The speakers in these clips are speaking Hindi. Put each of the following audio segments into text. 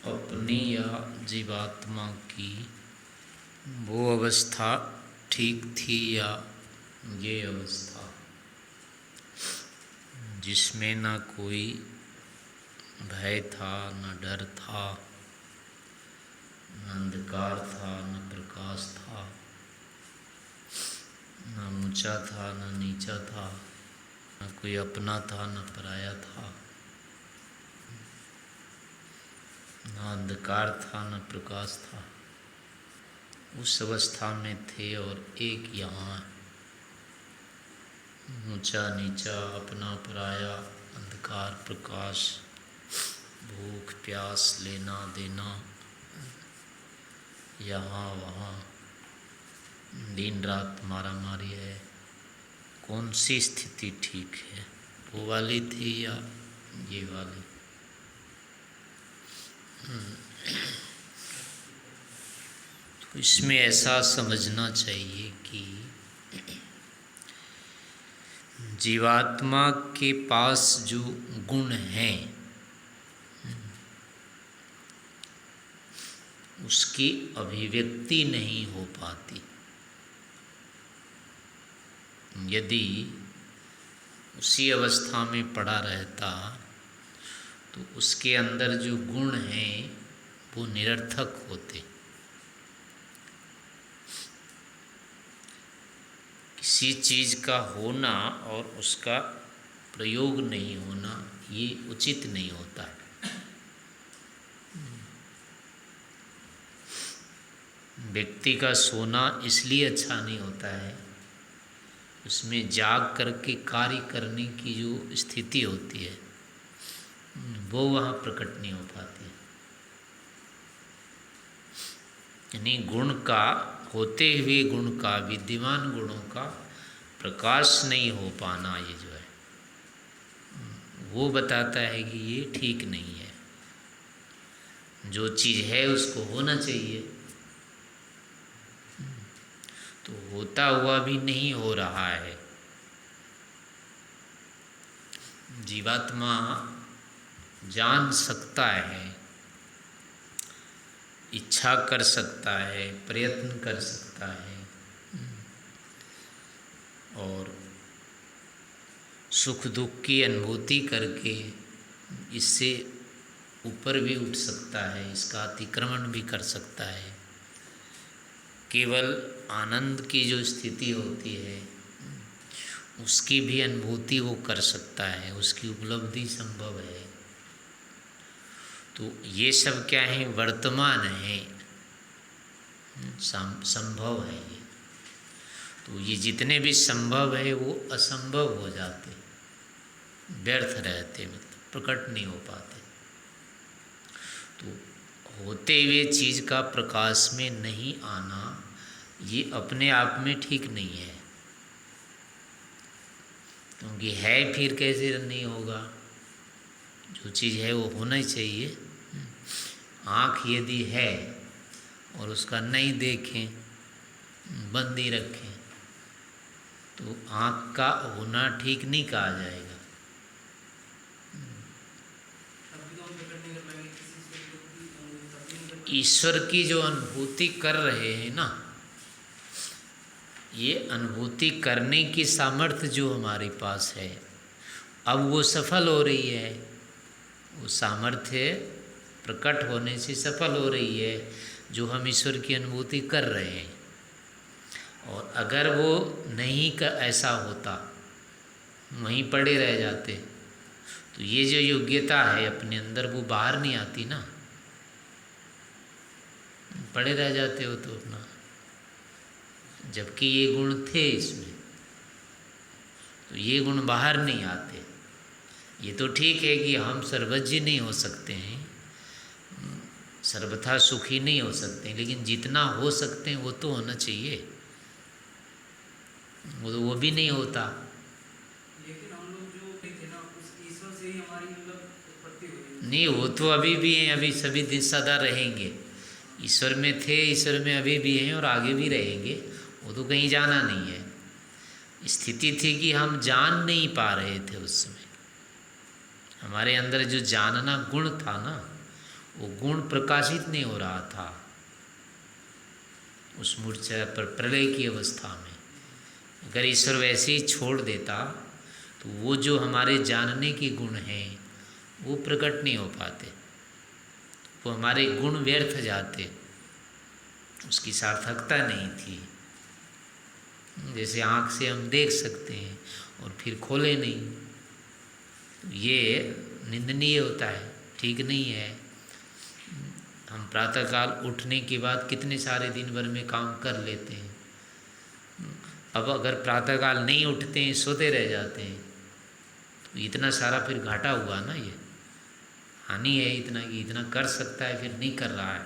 अपनी या जीवात्मा की वो अवस्था ठीक थी या ये अवस्था जिसमें न कोई भय था, न डर था, न अंधकार था, न प्रकाश था, न ऊंचा था, न नीचा था, न कोई अपना था, न पराया था, न अंधकार था, न प्रकाश था। उस अवस्था में थे और एक यहाँ ऊंचा नीचा, अपना पराया, अंधकार प्रकाश, भूख प्यास, लेना देना, यहाँ वहाँ, दिन रात मारा मारी है। कौन सी स्थिति ठीक है, वो वाली थी या ये वाली? तो इसमें ऐसा समझना चाहिए कि जीवात्मा के पास जो गुण हैं उसकी अभिव्यक्ति नहीं हो पाती। यदि उसी अवस्था में पड़ा रहता तो उसके अंदर जो गुण हैं वो निरर्थक होते। किसी चीज़ का होना और उसका प्रयोग नहीं होना ये उचित नहीं होता है। व्यक्ति का सोना इसलिए अच्छा नहीं होता है, उसमें जाग करके कार्य करने की जो स्थिति होती है वो वहाँ प्रकट नहीं हो पाती। यानी गुण का, होते हुए गुण का, विद्यमान गुणों का प्रकाश नहीं हो पाना, ये जो है वो बताता है कि ये ठीक नहीं है। जो चीज़ है उसको होना चाहिए, तो होता हुआ भी नहीं हो रहा है। जीवात्मा जान सकता है, इच्छा कर सकता है, प्रयत्न कर सकता है और सुख दुख की अनुभूति करके इससे ऊपर भी उठ सकता है, इसका अतिक्रमण भी कर सकता है। केवल आनंद की जो स्थिति होती है उसकी भी अनुभूति वो कर सकता है, उसकी उपलब्धि संभव है। तो ये सब क्या है, वर्तमान है, संभव है ये। तो ये जितने भी संभव है वो असंभव हो जाते, व्यर्थ रहते, मतलब प्रकट नहीं हो पाते। तो होते हुए चीज़ का प्रकाश में नहीं आना ये अपने आप में ठीक नहीं है, क्योंकि है फिर कैसे नहीं होगा? जो चीज़ है वो होना ही चाहिए। आँख यदि है और उसका नहीं देखें, बंद ही रखें, तो आँख का होना ठीक नहीं कहा जाएगा। ईश्वर की जो अनुभूति कर रहे हैं ना, ये अनुभूति करने की सामर्थ्य जो हमारे पास है, अब वो सफल हो रही है। वो सामर्थ्य प्रकट होने से सफल हो रही है जो हम ईश्वर की अनुभूति कर रहे हैं। और अगर वो नहीं का ऐसा होता, वहीं पड़े रह जाते, तो ये जो योग्यता है अपने अंदर वो बाहर नहीं आती ना, पड़े रह जाते हो तो अपना। जबकि ये गुण थे इसमें, तो ये गुण बाहर नहीं आते। ये तो ठीक है कि हम सर्वज्ञ नहीं हो सकते हैं, सर्वथा सुखी नहीं हो सकते, लेकिन जितना हो सकते हैं वो तो होना चाहिए। वो भी नहीं होता। लेकिन हम लोग जो थे ना, उस ईश्वर से ही हमारी मतलब उत्पत्ति हुई। नहीं, वो तो अभी भी हैं, अभी सभी दिन सदा रहेंगे। ईश्वर में थे, ईश्वर में अभी भी हैं और आगे भी रहेंगे। वो तो कहीं जाना नहीं है। स्थिति थी कि हम जान नहीं पा रहे थे उस समय। हमारे अंदर जो जानना गुण था ना, वो गुण प्रकाशित नहीं हो रहा था उस मूर्छा पर प्रलय की अवस्था में। अगर ईश्वर वैसे ही छोड़ देता तो वो जो हमारे जानने के गुण हैं वो प्रकट नहीं हो पाते, वो हमारे गुण व्यर्थ जाते, उसकी सार्थकता नहीं थी। जैसे आँख से हम देख सकते हैं और फिर खोले नहीं, तो ये निंदनीय होता है, ठीक नहीं है। हम प्रातःकाल उठने के बाद कितने सारे दिन भर में काम कर लेते हैं, अब अगर प्रातःकाल नहीं उठते हैं, सोते रह जाते हैं, तो इतना सारा फिर घाटा हुआ ना, ये हानि है इतना कि इतना कर सकता है फिर नहीं कर रहा है।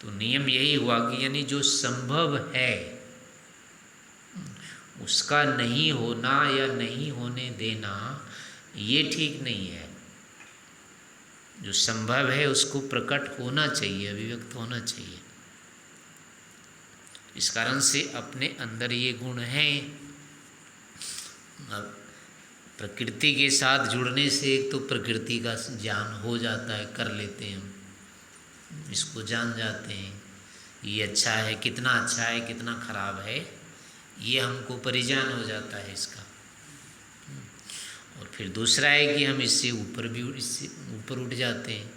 तो नियम यही हुआ कि यानी जो संभव है उसका नहीं होना या नहीं होने देना ये ठीक नहीं है। जो संभव है उसको प्रकट होना चाहिए, अभिव्यक्त होना चाहिए। इस कारण से अपने अंदर ये गुण हैं। अब प्रकृति के साथ जुड़ने से एक तो प्रकृति का ज्ञान हो जाता है, कर लेते हैं हम, इसको जान जाते हैं, ये अच्छा है, कितना अच्छा है, कितना खराब है, ये हमको परिज्ञान हो जाता है इसका। और फिर दूसरा है कि हम इससे ऊपर उठ जाते हैं,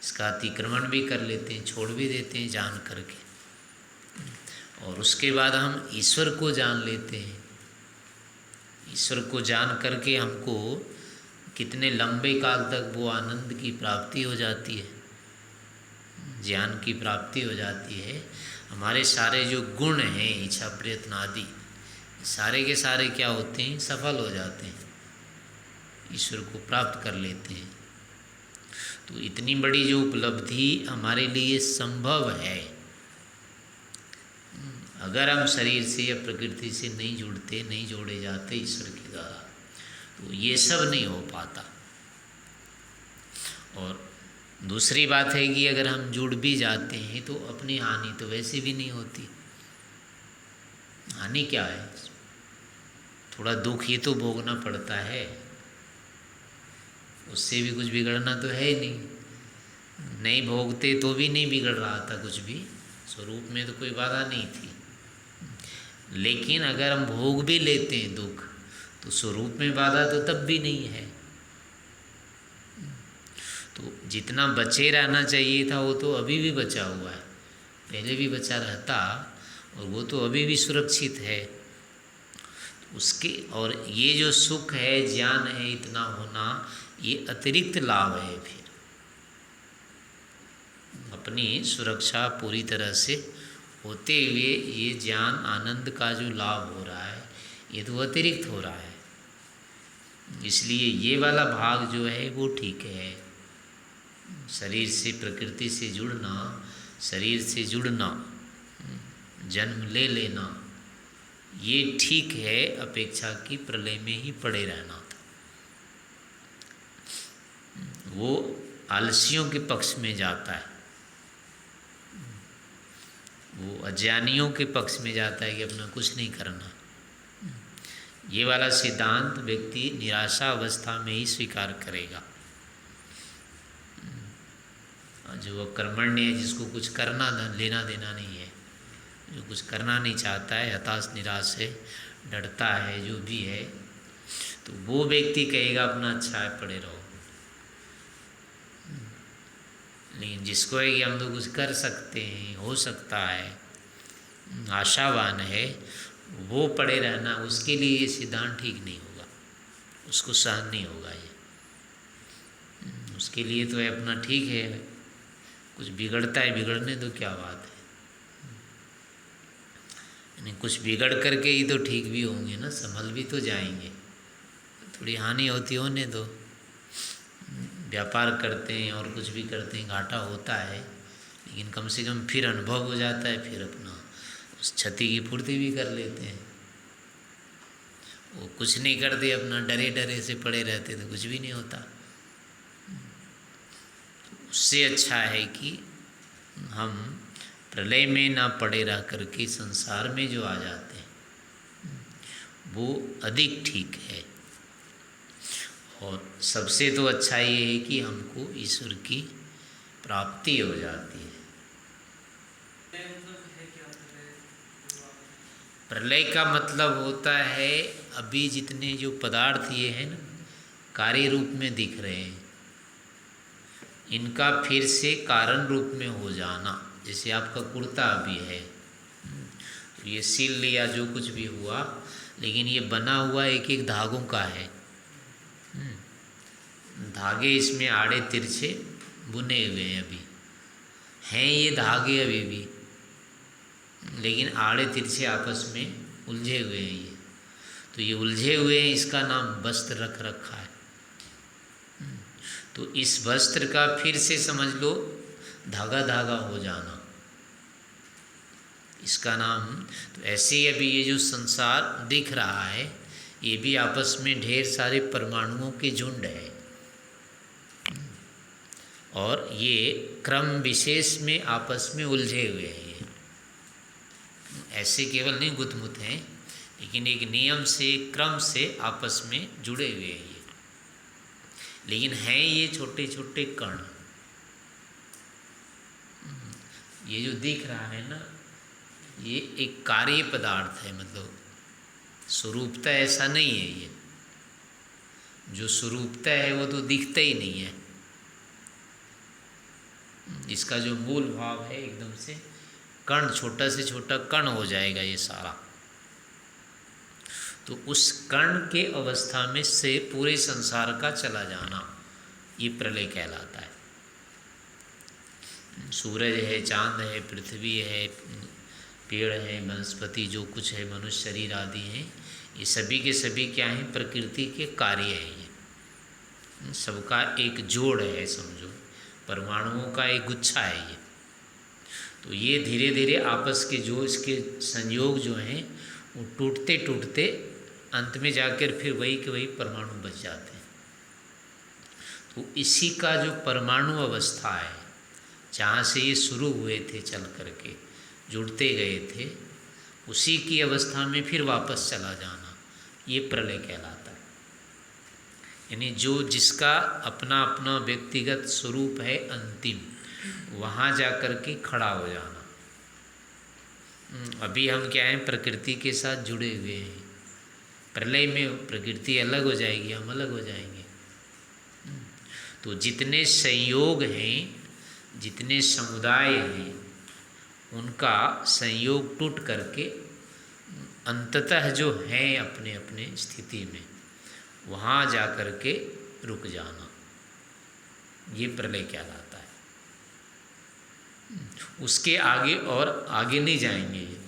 इसका अतिक्रमण भी कर लेते हैं, छोड़ भी देते हैं जान करके। और उसके बाद हम ईश्वर को जान लेते हैं। ईश्वर को जान करके हमको कितने लंबे काल तक वो आनंद की प्राप्ति हो जाती है, ज्ञान की प्राप्ति हो जाती है। हमारे सारे जो गुण हैं, इच्छा प्रयत्न आदि, सारे के सारे क्या होते हैं, सफल हो जाते हैं, ईश्वर को प्राप्त कर लेते हैं। तो इतनी बड़ी जो उपलब्धि हमारे लिए संभव है, अगर हम शरीर से या प्रकृति से नहीं जुड़ते, नहीं जोड़े जाते ईश्वर के द्वारा, तो ये सब नहीं हो पाता। और दूसरी बात है कि अगर हम जुड़ भी जाते हैं तो अपनी हानि तो वैसे भी नहीं होती। हानि क्या है, थोड़ा दुख ही तो भोगना पड़ता है, उससे भी कुछ बिगड़ना तो है ही नहीं। नहीं भोगते तो भी नहीं बिगड़ रहा था कुछ भी, स्वरूप में तो कोई बाधा नहीं थी। लेकिन अगर हम भोग भी लेते हैं दुख, तो स्वरूप में बाधा तो तब भी नहीं है। तो जितना बचे रहना चाहिए था वो तो अभी भी बचा हुआ है, पहले भी बचा रहता, और वो तो अभी भी सुरक्षित है उसके। और ये जो सुख है, ज्ञान है, इतना होना, ये अतिरिक्त लाभ है। फिर अपनी सुरक्षा पूरी तरह से होते हुए ये ज्ञान आनंद का जो लाभ हो रहा है, ये तो अतिरिक्त हो रहा है। इसलिए ये वाला भाग जो है वो ठीक है। शरीर से प्रकृति से जुड़ना, शरीर से जुड़ना, जन्म ले लेना, ये ठीक है, अपेक्षा की प्रलय में ही पड़े रहना था। वो आलसियों के पक्ष में जाता है, वो अज्ञानियों के पक्ष में जाता है कि अपना कुछ नहीं करना। ये वाला सिद्धांत व्यक्ति निराशा अवस्था में ही स्वीकार करेगा। जो कर्मण्य है, जिसको कुछ करना लेना देना नहीं है, जो कुछ करना नहीं चाहता है, हताश निराश है, डरता है, जो भी है, तो वो व्यक्ति कहेगा अपना अच्छा है, पड़े रहो। लेकिन जिसको है कि हम तो कुछ कर सकते हैं, हो सकता है, आशावान है, वो पड़े रहना, उसके लिए ये सिद्धांत ठीक नहीं होगा, उसको सहन नहीं होगा ये। उसके लिए तो है अपना ठीक है, कुछ बिगड़ता है, बिगड़ने दो, क्या बात है। यानी कुछ बिगड़ करके ही तो ठीक भी होंगे ना, संभल भी तो जाएंगे, थोड़ी हानि होती होने दो। व्यापार करते हैं और कुछ भी करते हैं, घाटा होता है, लेकिन कम से कम फिर अनुभव हो जाता है, फिर अपना उस क्षति की पूर्ति भी कर लेते हैं। वो कुछ नहीं करते, अपना डरे डरे से पड़े रहते तो कुछ भी नहीं होता। उससे अच्छा है कि हम प्रलय में ना पड़े रह करके संसार में जो आ जाते हैं वो अधिक ठीक है। और सबसे तो अच्छा ये है कि हमको ईश्वर की प्राप्ति हो जाती है। मतलब है क्या प्रलय का मतलब होता है अभी जितने जो पदार्थ ये हैं ना कार्य रूप में दिख रहे हैं, इनका फिर से कारण रूप में हो जाना। जैसे आपका कुर्ता अभी है, तो ये सिल लिया जो कुछ भी हुआ, लेकिन ये बना हुआ एक एक धागों का है। धागे इसमें आड़े तिरछे बुने हुए हैं, अभी हैं ये धागे अभी भी, लेकिन आड़े तिरछे आपस में उलझे हुए हैं ये। तो ये उलझे हुए हैं, इसका नाम वस्त्र रख रखा है। तो इस वस्त्र का फिर से समझ लो धागा धागा हो जाना, इसका नाम। तो ऐसे ही अभी ये जो संसार दिख रहा है, ये भी आपस में ढेर सारे परमाणुओं के झुंड है, और ये क्रम विशेष में आपस में उलझे हुए हैं। ये ऐसे केवल नहीं गुथमुथ हैं, लेकिन एक नियम से एक क्रम से आपस में जुड़े हुए हैं ये। लेकिन हैं ये छोटे छोटे कण। ये जो दिख रहा है ना, ये एक कार्य पदार्थ है, मतलब स्वरूपता ऐसा नहीं है। ये जो स्वरूपता है वो तो दिखता ही नहीं है। इसका जो मूल भाव है एकदम से कण, छोटा से छोटा कण हो जाएगा ये सारा। तो उस कण के अवस्था में से पूरे संसार का चला जाना, ये प्रलय कहलाता है। सूरज है, चांद है, पृथ्वी है, पेड़ है, वनस्पति जो कुछ है, मनुष्य शरीर आदि हैं, ये सभी के सभी क्या हैं? प्रकृति के कार्य हैं। ये सबका एक जोड़ है, समझो परमाणुओं का एक गुच्छा है ये। तो ये धीरे धीरे आपस के जो इसके संयोग जो हैं वो टूटते टूटते अंत में जाकर फिर वही के वही परमाणु बच जाते हैं। तो इसी का जो परमाणु अवस्था है, जहाँ से ये शुरू हुए थे चल करके जुड़ते गए थे, उसी की अवस्था में फिर वापस चला जाना, ये प्रलय कहलाता है। यानी जो जिसका अपना अपना व्यक्तिगत स्वरूप है अंतिम, वहाँ जा कर के खड़ा हो जाना। अभी हम क्या हैं? प्रकृति के साथ जुड़े हुए हैं। प्रलय में प्रकृति अलग हो जाएगी, हम अलग हो जाएंगे। तो जितने संयोग हैं, जितने समुदाय हैं, उनका संयोग टूट करके अंततः जो हैं अपने अपने स्थिति में, वहाँ जा कर के रुक जाना, ये प्रलय कहलाता है। उसके आगे और आगे नहीं जाएंगे, ये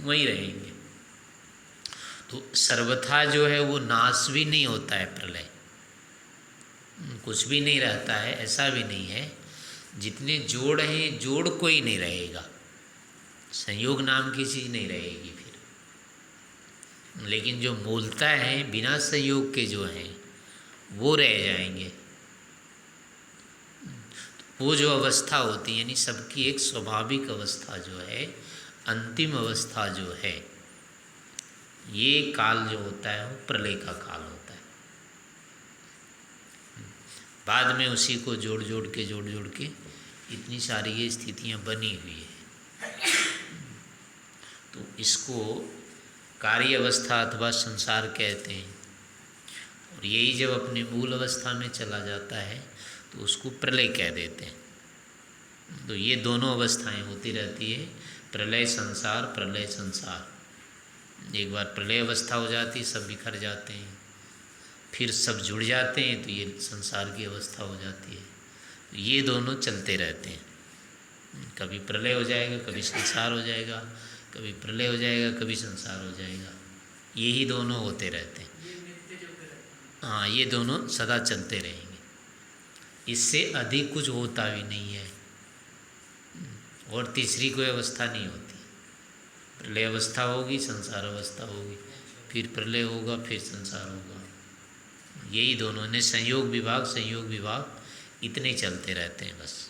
वहीं रहेंगे। तो सर्वथा जो है वो नाश भी नहीं होता है प्रलय, कुछ भी नहीं रहता है, ऐसा भी नहीं है। जितने जोड़ हैं, जोड़ कोई नहीं रहेगा, संयोग नाम की चीज़ नहीं रहेगी फिर। लेकिन जो मूलता है बिना संयोग के जो हैं वो रह जाएंगे। वो जो अवस्था होती है, यानी सबकी एक स्वाभाविक अवस्था जो है, अंतिम अवस्था जो है, ये काल जो होता है वो प्रलय का काल होता है। बाद में उसी को जोड़ जोड़ के इतनी सारी ये स्थितियाँ बनी हुई है। तो इसको कार्य अवस्था अथवा संसार कहते हैं। और यही जब अपने मूल अवस्था में चला जाता है तो उसको प्रलय कह देते हैं। तो ये दोनों अवस्थाएं होती रहती है, प्रलय संसार, प्रलय संसार। एक बार प्रलय अवस्था हो जाती है, सब बिखर जाते हैं, फिर सब जुड़ जाते हैं, तो ये संसार की अवस्था हो जाती है। तो ये दोनों चलते रहते हैं, कभी प्रलय हो जाएगा, कभी संसार हो जाएगा, कभी प्रलय हो जाएगा, कभी संसार हो जाएगा। यही दोनों होते रहते हैं। हाँ, ये दोनों सदा चलते रहेंगे, इससे अधिक कुछ होता भी नहीं है। और तीसरी कोई अवस्था नहीं होती। प्रलय अवस्था होगी, संसार अवस्था होगी, फिर प्रलय होगा, फिर संसार होगा। यही दोनों ने संयोग विभाग इतने चलते रहते हैं बस,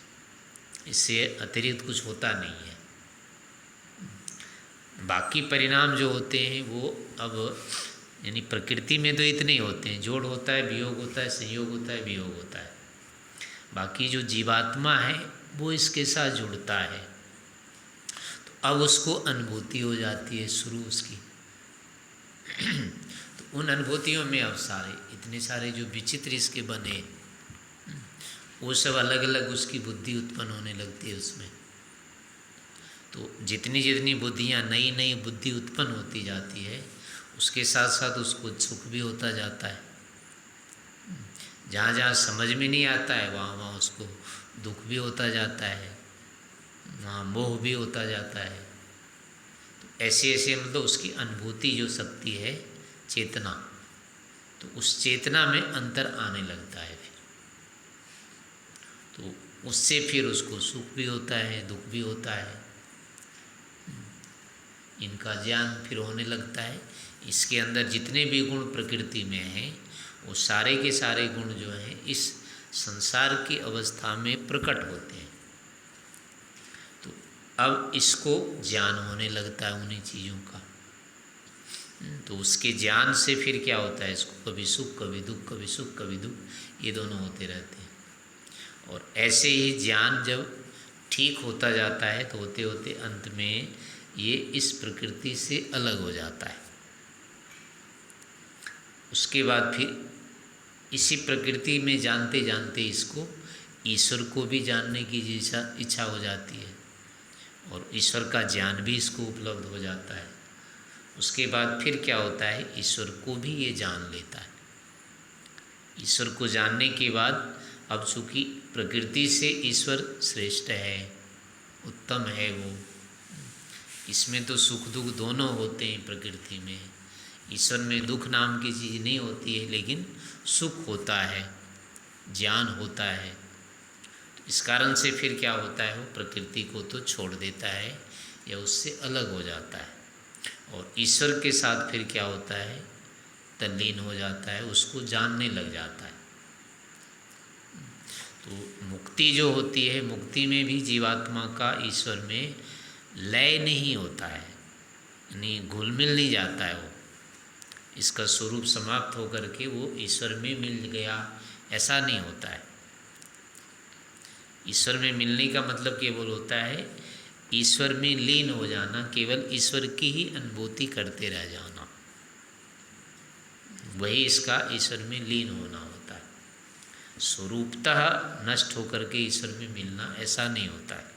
इससे अतिरिक्त कुछ होता नहीं है। बाकी परिणाम जो होते हैं वो अब यानी प्रकृति में तो इतने ही होते हैं, जोड़ होता है, वियोग होता है, संयोग होता है, वियोग होता है। बाकी जो जीवात्मा है वो इसके साथ जुड़ता है, तो अब उसको अनुभूति हो जाती है शुरू उसकी। तो उन अनुभूतियों में अब सारे इतने सारे जो विचित्र इसके बने, वो सब अलग अलग उसकी बुद्धि उत्पन्न होने लगती है उसमें। तो जितनी जितनी बुद्धियाँ, नई नई बुद्धि उत्पन्न होती जाती है, उसके साथ साथ उसको सुख भी होता जाता है। जहाँ जहाँ समझ में नहीं आता है वहाँ वहाँ उसको दुख भी होता जाता है, वहाँ मोह भी होता जाता है। तो ऐसे ऐसे मतलब उसकी अनुभूति जो शक्ति है, चेतना, तो उस चेतना में अंतर आने लगता है फिर। तो उससे फिर उसको सुख भी होता है, दुख भी होता है, इनका ज्ञान फिर होने लगता है। इसके अंदर जितने भी गुण प्रकृति में हैं, वो सारे के सारे गुण जो हैं इस संसार की अवस्था में प्रकट होते हैं। तो अब इसको ज्ञान होने लगता है उन्हीं चीज़ों का। तो उसके ज्ञान से फिर क्या होता है, इसको कभी सुख कभी दुख, कभी सुख कभी दुख, ये दोनों होते रहते हैं। और ऐसे ही ज्ञान जब ठीक होता जाता है तो होते होते अंत में ये इस प्रकृति से अलग हो जाता है। उसके बाद फिर इसी प्रकृति में जानते जानते इसको ईश्वर को भी जानने की इच्छा हो जाती है, और ईश्वर का ज्ञान भी इसको उपलब्ध हो जाता है। उसके बाद फिर क्या होता है, ईश्वर को भी ये जान लेता है। ईश्वर को जानने के बाद अब चूँकि प्रकृति से ईश्वर श्रेष्ठ है, उत्तम है, वो इसमें तो सुख दुख दोनों होते हैं प्रकृति में। ईश्वर में दुख नाम की चीज़ नहीं होती है, लेकिन सुख होता है, ज्ञान होता है। तो इस कारण से फिर क्या होता है, वो प्रकृति को तो छोड़ देता है या उससे अलग हो जाता है, और ईश्वर के साथ फिर क्या होता है, तल्लीन हो जाता है, उसको जानने लग जाता है। तो मुक्ति जो होती है, मुक्ति में भी जीवात्मा का ईश्वर में लय नहीं होता है, यानी घुल मिल नहीं जाता है। वो इसका स्वरूप समाप्त होकर के वो ईश्वर में मिल गया, ऐसा नहीं होता है। ईश्वर में मिलने का मतलब केवल होता है ईश्वर में लीन हो जाना, केवल ईश्वर की ही अनुभूति करते रह जाना, वही इसका ईश्वर में लीन होना होता है। स्वरूपतः नष्ट होकर के ईश्वर में मिलना ऐसा नहीं होता है।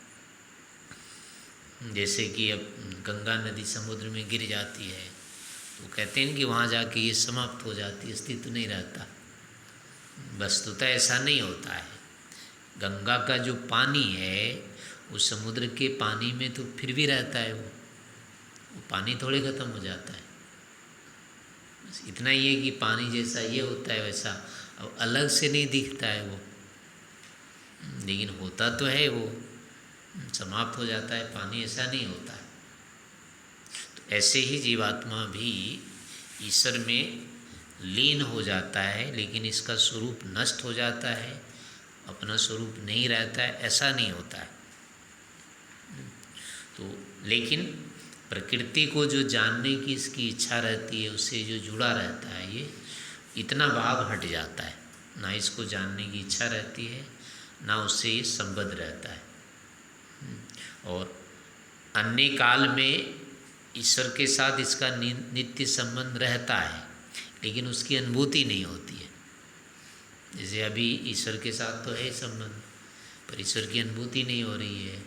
जैसे कि अब गंगा नदी समुद्र में गिर जाती है तो कहते हैं कि वहाँ जाके ये समाप्त हो जाती है, अस्तित्व नहीं रहता। वस्तुतः ऐसा नहीं होता है। गंगा का जो पानी है वो समुद्र के पानी में तो फिर भी रहता है, वो पानी थोड़े ख़त्म हो जाता है। बस इतना ही है कि पानी जैसा ये होता है वैसा अब अलग से नहीं दिखता है वो, लेकिन होता तो है, वो समाप्त हो जाता है। पानी ऐसा नहीं होता है। तो ऐसे ही जीवात्मा भी ईश्वर में लीन हो जाता है, लेकिन इसका स्वरूप नष्ट हो जाता है, अपना स्वरूप नहीं रहता है, ऐसा नहीं होता है। तो लेकिन प्रकृति को जो जानने की इसकी इच्छा रहती है, उससे जो जुड़ा रहता है, ये इतना भाव हट जाता है। ना इसको जानने की इच्छा रहती है, ना उससे ये संबद्ध रहता है। और अन्य काल में ईश्वर के साथ इसका नित्य संबंध रहता है, लेकिन उसकी अनुभूति नहीं होती है। जैसे अभी ईश्वर के साथ तो है संबंध, पर ईश्वर की अनुभूति नहीं हो रही है।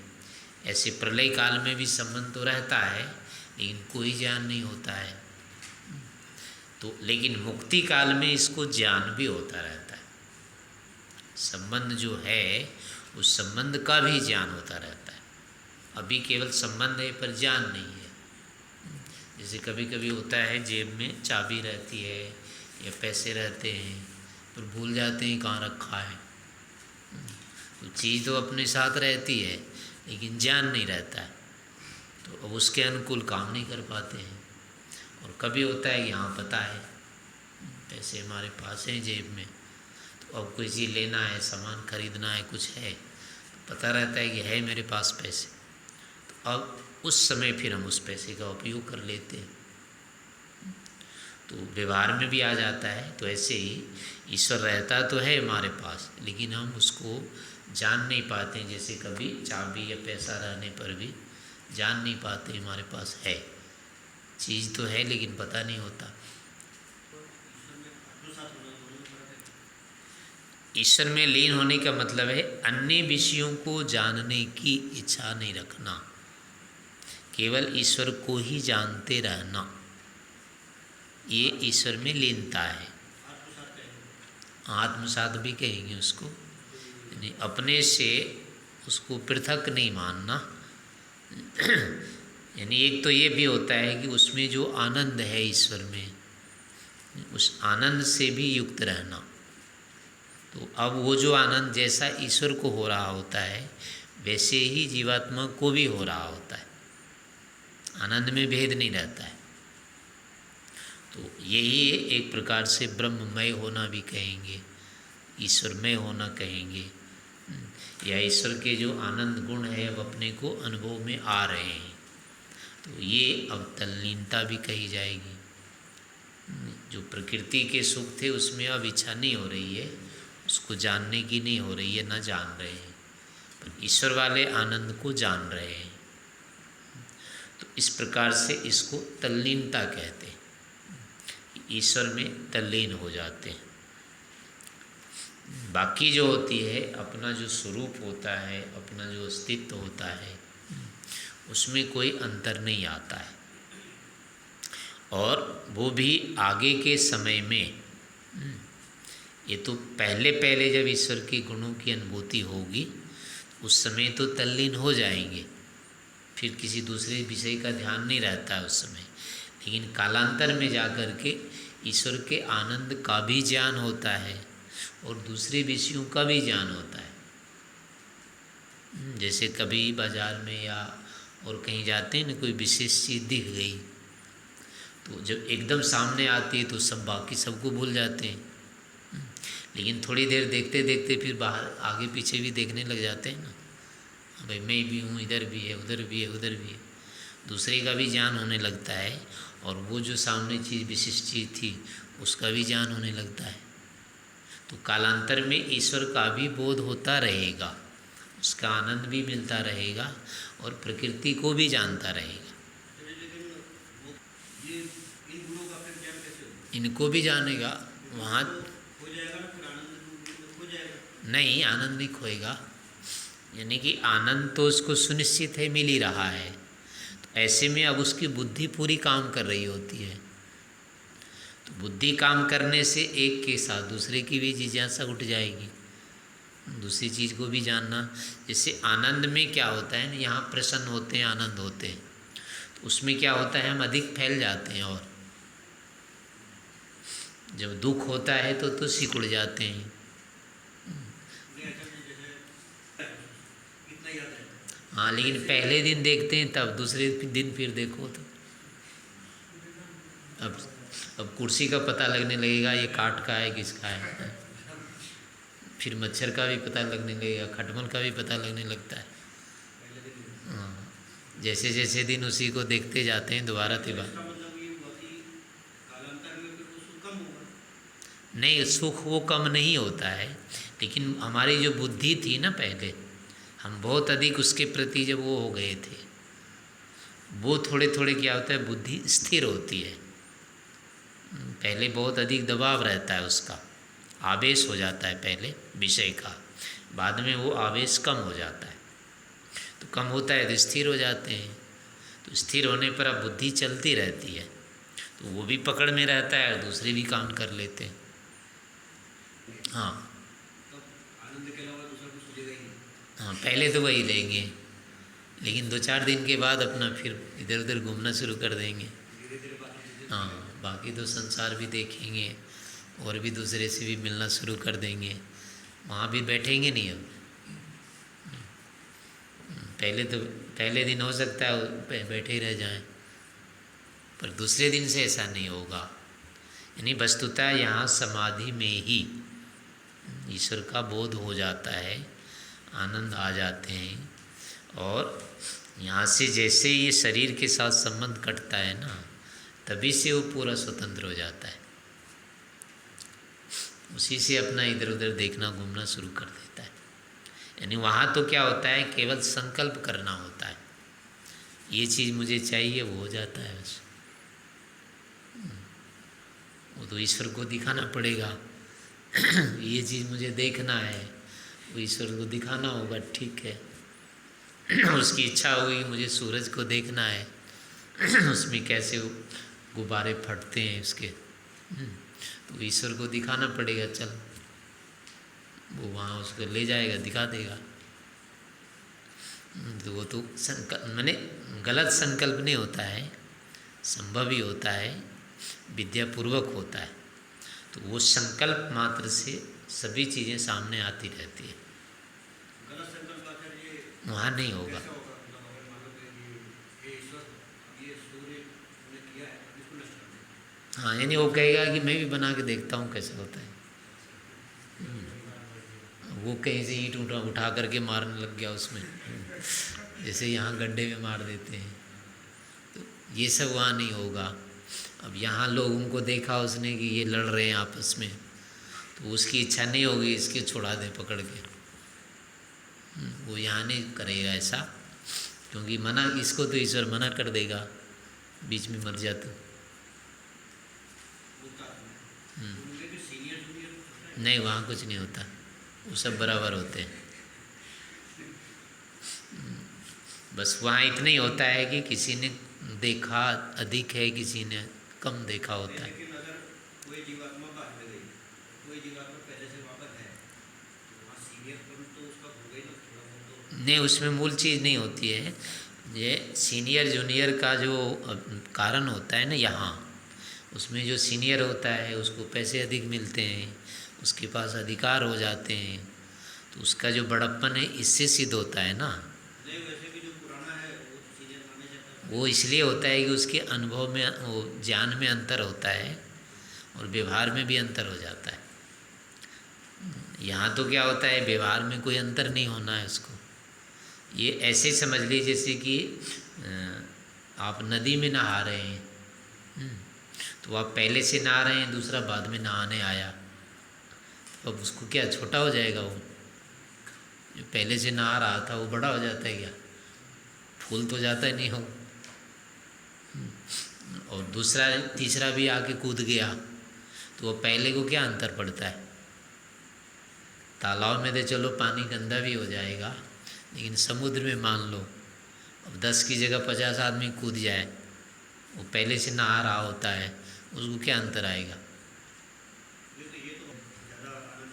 ऐसे प्रलय काल में भी संबंध तो रहता है, लेकिन कोई ज्ञान नहीं होता है। तो लेकिन मुक्ति काल में इसको ज्ञान भी होता रहता है। संबंध जो है उस संबंध का भी ज्ञान होता रहता है। अभी केवल संबंध है पर ज्ञान नहीं है। जैसे कभी कभी होता है जेब में चाबी रहती है या पैसे रहते हैं, पर भूल जाते हैं कहाँ रखा है। तो चीज़ तो अपने साथ रहती है, लेकिन ज्ञान नहीं रहता है, तो अब उसके अनुकूल काम नहीं कर पाते हैं। और कभी होता है कि हाँ पता है पैसे हमारे पास हैं जेब में, तो अब कोई चीज़ लेना है, सामान खरीदना है, कुछ है, तो पता रहता है कि है मेरे पास पैसे, तो अब उस समय फिर हम उस पैसे का उपयोग कर लेते हैं। तो व्यवहार में भी आ जाता है। तो ऐसे ही ईश्वर रहता तो है हमारे पास, लेकिन हम उसको जान नहीं पाते। जैसे कभी चाबी या पैसा रहने पर भी जान नहीं पाते हमारे पास है, चीज़ तो है लेकिन पता नहीं होता। ईश्वर में लीन होने का मतलब है अन्य विषयों को जानने की इच्छा नहीं रखना, केवल ईश्वर को ही जानते रहना, ये ईश्वर में लीनता है। आत्मसात भी कहेंगे उसको, यानी अपने से उसको पृथक नहीं मानना। यानी एक तो ये भी होता है कि उसमें जो आनंद है ईश्वर में, उस आनंद से भी युक्त रहना। तो अब वो जो आनंद जैसा ईश्वर को हो रहा होता है वैसे ही जीवात्मा को भी हो रहा होता है, आनंद में भेद नहीं रहता है। तो यही एक प्रकार से ब्रह्ममय होना भी कहेंगे, ईश्वरमय होना कहेंगे, या ईश्वर के जो आनंद गुण है अब अपने को अनुभव में आ रहे हैं, तो ये अब तल्लीनता भी कही जाएगी। जो प्रकृति के सुख थे उसमें अब इच्छा नहीं हो रही है, उसको जानने की नहीं हो रही है, न जान रहे हैं, पर ईश्वर वाले आनंद को जान रहे हैं। तो इस प्रकार से इसको तल्लीनता कहते हैं, ईश्वर में तल्लीन हो जाते हैं। बाकी जो होती है अपना जो स्वरूप होता है, अपना जो अस्तित्व होता है, उसमें कोई अंतर नहीं आता है। और वो भी आगे के समय में, ये तो पहले पहले जब ईश्वर के गुणों की अनुभूति होगी उस समय तो तल्लीन हो जाएंगे, फिर किसी दूसरे विषय का ध्यान नहीं रहता है उस समय। लेकिन कालांतर में जाकर के ईश्वर के आनंद का भी ज्ञान होता है और दूसरे विषयों का भी ज्ञान होता है। जैसे कभी बाजार में या और कहीं जाते हैं ना, कोई विशेष चीज़ दिख गई तो जब एकदम सामने आती है तो सब बाकी सबको भूल जाते हैं, लेकिन थोड़ी देर देखते देखते फिर बाहर आगे पीछे भी देखने लग जाते हैं ना, भाई मैं भी हूँ, इधर भी है, उधर भी है, उधर भी है, दूसरे का भी ज्ञान होने लगता है और वो जो सामने चीज़ विशिष्ट चीज़ थी उसका भी ज्ञान होने लगता है। तो कालांतर में ईश्वर का भी बोध होता रहेगा, उसका आनंद भी मिलता रहेगा और प्रकृति को भी जानता रहेगा। इनको भी जानेगा, वहाँ नहीं आनंद नहीं खोएगा, यानी कि आनंद तो उसको सुनिश्चित है, मिल ही रहा है। तो ऐसे में अब उसकी बुद्धि पूरी काम कर रही होती है, तो बुद्धि काम करने से एक के साथ दूसरे की भी जिज्ञासा उठ जाएगी, दूसरी चीज़ को भी जानना। जैसे आनंद में क्या होता है ना, यहाँ प्रसन्न होते हैं, आनंद होते हैं, तो उसमें क्या होता है हम अधिक फैल जाते हैं, और जब दुख होता है तो सिकुड़ जाते हैं। हाँ, लेकिन पहले दिन देखते हैं तब दूसरे दिन फिर देखो तो अब कुर्सी का पता लगने लगेगा ये काठ का है किसका है, फिर मच्छर का भी पता लगने लगेगा, खटमल का भी पता लगने लगता है। हाँ, जैसे जैसे दिन उसी को देखते जाते हैं दोबारा तिबारा। नहीं, सुख वो कम नहीं होता है, लेकिन हमारी जो बुद्धि थी ना पहले, हम बहुत अधिक उसके प्रति जब वो हो गए थे, वो थोड़े थोड़े क्या होता है बुद्धि स्थिर होती है। पहले बहुत अधिक दबाव रहता है, उसका आवेश हो जाता है पहले विषय का, बाद में वो आवेश कम हो जाता है। तो कम होता है तो स्थिर हो जाते हैं, तो स्थिर होने पर अब बुद्धि चलती रहती है, तो वो भी पकड़ में रहता है और दूसरे भी काम कर लेते हैं। हाँ हाँ, पहले तो वही लेंगे, लेकिन 2-4 दिन के बाद अपना फिर इधर उधर घूमना शुरू कर देंगे। हाँ, बाकी तो संसार भी देखेंगे और भी दूसरे से भी मिलना शुरू कर देंगे, वहाँ भी बैठेंगे नहीं। अब पहले दिन हो सकता है बैठे ही रह जाएं, पर दूसरे दिन से ऐसा नहीं होगा। यानी वस्तुतः यहाँ समाधि में ही ईश्वर का बोध हो जाता है, आनंद आ जाते हैं, और यहाँ से जैसे ये शरीर के साथ संबंध कटता है ना, तभी से वो पूरा स्वतंत्र हो जाता है। उसी से अपना इधर उधर देखना घूमना शुरू कर देता है। यानी वहाँ तो क्या होता है, केवल संकल्प करना होता है, ये चीज़ मुझे चाहिए, वो हो जाता है बस। वो तो ईश्वर को दिखाना पड़ेगा। ये चीज़ मुझे देखना है, वो ईश्वर को दिखाना होगा, ठीक है। उसकी इच्छा हुई मुझे सूरज को देखना है, उसमें कैसे गुब्बारे फटते हैं उसके, तो ईश्वर को दिखाना पड़ेगा, चल वो वहाँ उसको ले जाएगा, दिखा देगा। तो वो तो मैंने गलत संकल्प नहीं होता है, संभव ही होता है, विद्यापूर्वक होता है। तो वो संकल्प मात्र से सभी चीज़ें सामने आती रहती है, गलत संकल्प आचार्य वहाँ नहीं होगा। कैसे होगा? मतलब मान लो कि ये ईश्वर ये सूर्य ने किया है, इसको नष्ट कर दे। हाँ, यानी वो कहेगा कि मैं भी बना के देखता हूँ कैसे होता है। वो कहीं से ईंट उठा करके मारने लग गया उसमें, जैसे यहाँ गड्ढे में मार देते हैं, तो ये सब वहाँ नहीं होगा। अब यहाँ लोगों को देखा उसने कि ये लड़ रहे हैं आपस में, तो उसकी इच्छा नहीं होगी इसके छुड़ा दे पकड़ के, वो यहाँ नहीं करेगा ऐसा, क्योंकि मना, इसको तो ईश्वर मना कर देगा, बीच में मर जाते। उनके जो सीनियर जूनियर नहीं, वहाँ कुछ नहीं होता, वो सब बराबर होते हैं। बस वहाँ इतना ही होता है कि किसी ने देखा अधिक है, किसी ने कम देखा होता है। लेकिन अगर कोई जीवात्मा बाहर में गई, कोई जीवात्मा पहले से वहाँ पर है, तो वहाँ सीनियर पन तो उसका हो गई ना, थोड़ा बहुत तो। नहीं, उसमें मूल चीज़ नहीं होती है। ये सीनियर जूनियर का जो कारण होता है ना, यहाँ उसमें जो सीनियर होता है उसको पैसे अधिक मिलते हैं, उसके पास अधिकार हो जाते हैं, तो उसका जो बड़प्पन है इससे सिद्ध होता है ना। नहीं, वैसे भी जो पुराना है वो तो सीनियर माने जाता है। वो इसलिए होता है कि उसके अनुभव में, वो ज्ञान में अंतर होता है और व्यवहार में भी अंतर हो जाता है। यहाँ तो क्या होता है, व्यवहार में कोई अंतर नहीं होना है उसको। ये ऐसे समझ लीजिए जैसे कि आप नदी में नहा रहे हैं, तो आप पहले से नहा रहे हैं, दूसरा बाद में नहाने आया, तो अब उसको क्या छोटा हो जाएगा? वो जो पहले से नहा रहा था वो बड़ा हो जाता है क्या? फूल तो जाता ही नहीं हो। और दूसरा तीसरा भी आके कूद गया, तो वो पहले को क्या अंतर पड़ता है? तालाब में तो चलो पानी गंदा भी हो जाएगा, लेकिन समुद्र में मान लो अब 10 की जगह 50 आदमी कूद जाए, वो पहले से नहा रहा होता है, उसको क्या अंतर आएगा?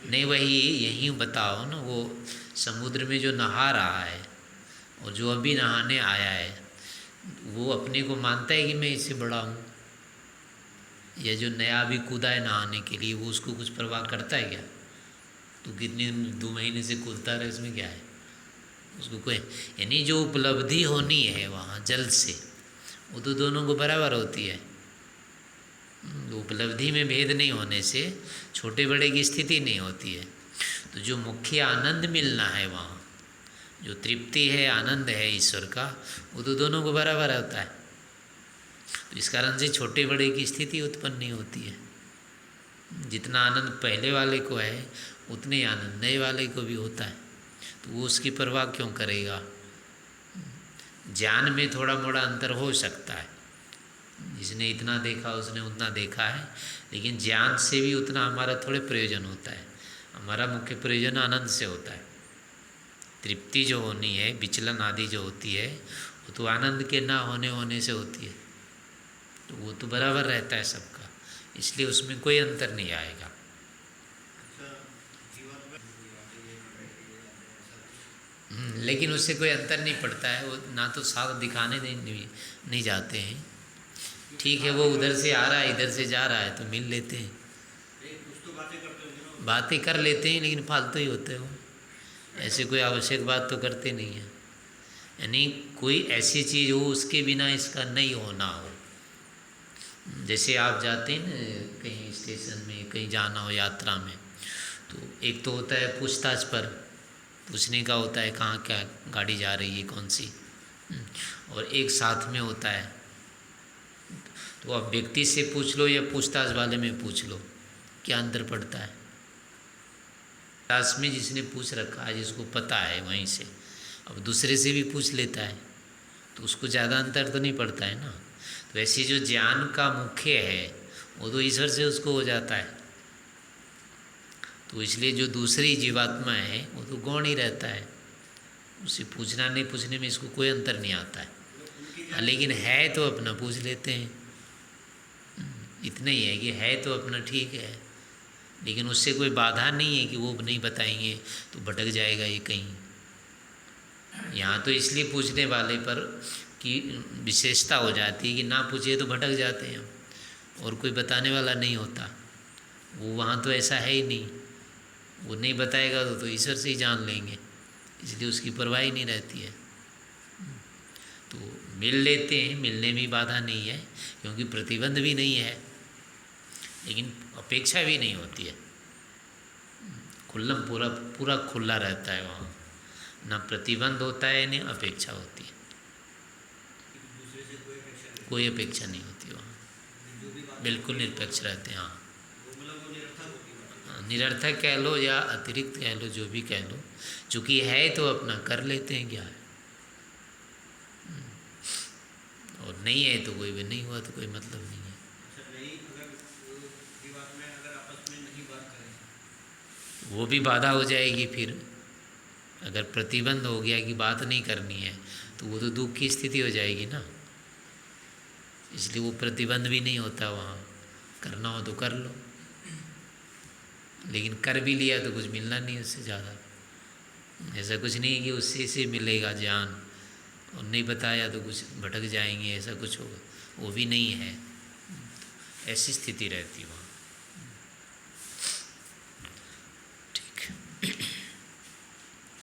नहीं, वही यहीं बताओ ना, वो समुद्र में जो नहा रहा है और जो अभी नहाने आया है, वो अपने को मानता है कि मैं इससे बड़ा हूँ? या जो नया अभी कूदा है नहाने के लिए, वो उसको कुछ परवाह करता है क्या? तो कितने 2 महीने से कूदता रहे, इसमें क्या है उसको कोई? यानी जो उपलब्धि होनी है वहाँ जल से, वो तो दोनों को बराबर होती है। उपलब्धि में भेद नहीं होने से छोटे बड़े की स्थिति नहीं होती है। तो जो मुख्य आनंद मिलना है वहाँ, जो तृप्ति है, आनंद है ईश्वर का, वो तो दोनों को बराबर होता है। तो इस कारण से छोटे बड़े की स्थिति उत्पन्न नहीं होती है। जितना आनंद पहले वाले को है उतने ही आनंद नए वाले को भी होता है, तो वो उसकी परवाह क्यों करेगा? ज्ञान में थोड़ा मोड़ा अंतर हो सकता है, जिसने इतना देखा उसने उतना देखा है, लेकिन ज्ञान से भी उतना हमारा थोड़े प्रयोजन होता है। हमारा मुख्य प्रयोजन आनंद से होता है। तृप्ति जो होनी है, विचलन आदि जो होती है, वो तो आनंद के ना होने से होती है, तो वो तो बराबर रहता है सबका, इसलिए उसमें कोई अंतर नहीं आएगा। लेकिन उससे कोई अंतर नहीं पड़ता है, वो ना तो साथ दिखाने नहीं जाते हैं। ठीक है, वो उधर से आ रहा है इधर से जा रहा है तो मिल लेते हैं, बातें कर लेते हैं, लेकिन फालतू ही होते हो, ऐसे कोई आवश्यक बात तो करते नहीं हैं। यानी कोई ऐसी चीज़ हो उसके बिना इसका नहीं होना हो। जैसे आप जाते हैं ना कहीं स्टेशन में, कहीं जाना हो यात्रा में, तो एक तो होता है पूछताछ पर पूछने का होता है कहाँ क्या गाड़ी जा रही है कौन सी, और एक साथ में होता है। तो अब व्यक्ति से पूछ लो या पूछताछ वाले में पूछ लो, क्या अंतर पड़ता है। ताश में जिसने पूछ रखा है, जिसको पता है, वहीं से अब दूसरे से भी पूछ लेता है तो उसको ज़्यादा अंतर तो नहीं पड़ता है ना। तो ऐसे जो ज्ञान का मुख्य है वो तो ईश्वर से उसको हो जाता है, तो इसलिए जो दूसरी जीवात्मा है वो तो गौण ही रहता है, उसे पूछना नहीं पूछने में इसको कोई अंतर नहीं आता है। हाँ, लेकिन है तो अपना पूछ लेते हैं, इतना ही है कि है तो अपना ठीक है, लेकिन उससे कोई बाधा नहीं है कि वो नहीं बताएंगे तो भटक जाएगा ये कहीं। यहाँ तो इसलिए पूछने वाले पर की विशेषता हो जाती है कि ना पूछे तो भटक जाते हैं हम, और कोई बताने वाला नहीं होता। वो वहाँ तो ऐसा है ही नहीं, वो नहीं बताएगा तो ईश्वर से ही जान लेंगे, इसलिए उसकी परवाह ही नहीं रहती है। तो मिल लेते हैं, मिलने में बाधा नहीं है क्योंकि प्रतिबंध भी नहीं है, लेकिन अपेक्षा भी नहीं होती है। खुल्लम पूरा पूरा खुला रहता है वहाँ, ना प्रतिबंध होता है न अपेक्षा होती है, दूसरे से कोई अपेक्षा नहीं, कोई अपेक्षा नहीं होती वहाँ, जो भी बात बिल्कुल निरपेक्ष रहते हैं। हाँ, वो निरर्थक होती बात। निरर्थक कह लो या अतिरिक्त कह लो, जो भी कह लो, चूँकि है तो अपना कर लेते हैं, क्या है। और नहीं है तो कोई भी नहीं हुआ तो कोई मतलब नहीं है। अच्छा, नहीं अगर जीवात्मा में अगर आपस में नहीं बात करें वो भी बाधा हो जाएगी फिर। अगर प्रतिबंध हो गया कि बात नहीं करनी है तो वो तो दुख की स्थिति हो जाएगी ना, इसलिए वो प्रतिबंध भी नहीं होता वहाँ। करना हो तो कर लो, लेकिन कर भी लिया तो कुछ मिलना नहीं उससे ज़्यादा। ऐसा कुछ नहीं कि उससे से मिलेगा ज्ञान, और नहीं बताया तो कुछ भटक जाएंगे, ऐसा कुछ होगा वो भी नहीं है। ऐसी स्थिति रहती है वहाँ।